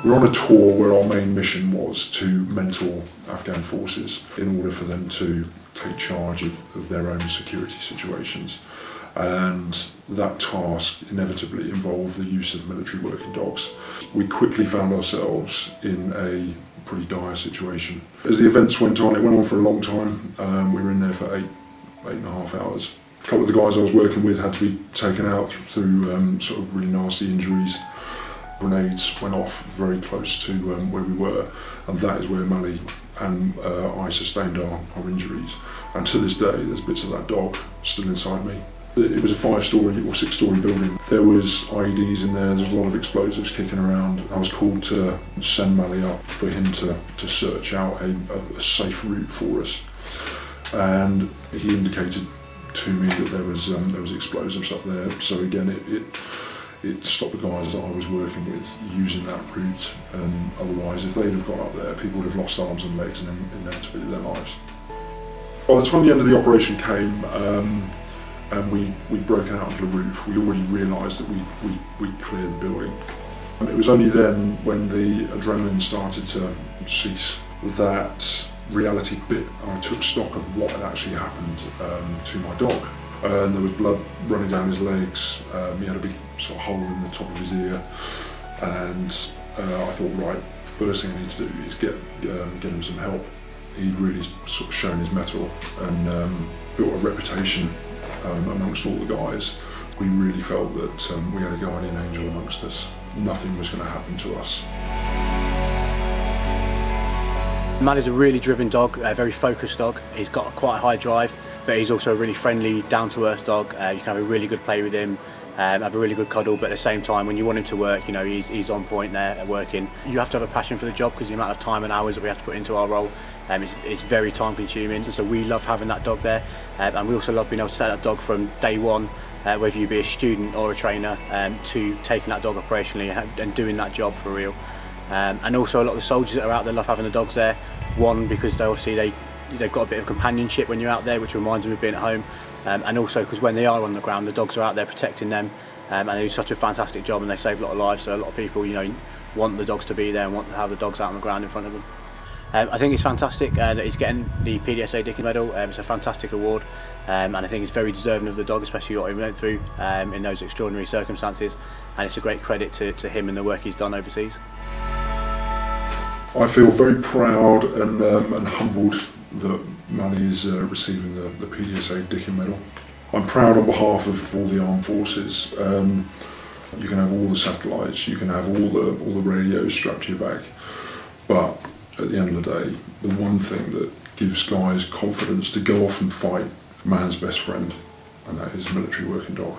We're on a tour where our main mission was to mentor Afghan forces in order for them to take charge of their own security situations. And that task inevitably involved the use of military working dogs. We quickly found ourselves in a pretty dire situation. As the events went on, it went on for a long time. We were in there for eight and a half hours. A couple of the guys I was working with had to be taken out through sort of really nasty injuries. Grenades went off very close to where we were, and that is where Mali and I sustained our injuries. And to this day, there's bits of that dog still inside me. It was a 5-story or 6-story building. There was IEDs in there, there was a lot of explosives kicking around. I was called to send Mali up for him to search out a safe route for us. And he indicated to me that there was explosives up there. So again, it stopped the guys that I was working with using that route. Otherwise, if they'd have got up there, people would have lost arms and legs and inevitably their lives. By the time the end of the operation came, and we'd broken out onto the roof, we already realised that we'd cleared the building. It was only then, when the adrenaline started to cease, that reality bit. I took stock of what had actually happened to my dog. And there was blood running down his legs. He had a big sort of hole in the top of his ear, and I thought, right, first thing I need to do is get him some help. He'd really sort of shown his mettle and built a reputation amongst all the guys. We really felt that we had a guardian angel amongst us. Nothing was going to happen to us. Mali's a really driven dog, a very focused dog. He's got quite a high drive, but he's also a really friendly, down-to-earth dog. You can have a really good play with him, have a really good cuddle, but at the same time, when you want him to work, you know, he's on point there working. You have to have a passion for the job, because the amount of time and hours that we have to put into our role is very time-consuming. And so we love having that dog there, and we also love being able to take that dog from day one, whether you be a student or a trainer, to taking that dog operationally and doing that job for real. And also a lot of the soldiers that are out there love having the dogs there. One, because they've got a bit of companionship when you're out there, which reminds them of being at home, and also because when they are on the ground, the dogs are out there protecting them, and they do such a fantastic job and they save a lot of lives. So a lot of people, you know, want the dogs to be there and want to have the dogs out on the ground in front of them. I think it's fantastic that he's getting the PDSA Dickin Medal. It's a fantastic award, and I think it's very deserving of the dog, especially what he went through in those extraordinary circumstances, and it's a great credit to him and the work he's done overseas. I feel very proud and humbled that Mali is receiving the PDSA Dickin Medal. I'm proud on behalf of all the armed forces. You can have all the satellites, you can have all the radios strapped to your back, but at the end of the day, the one thing that gives guys confidence to go off and fight man's best friend, and that is a military working dog.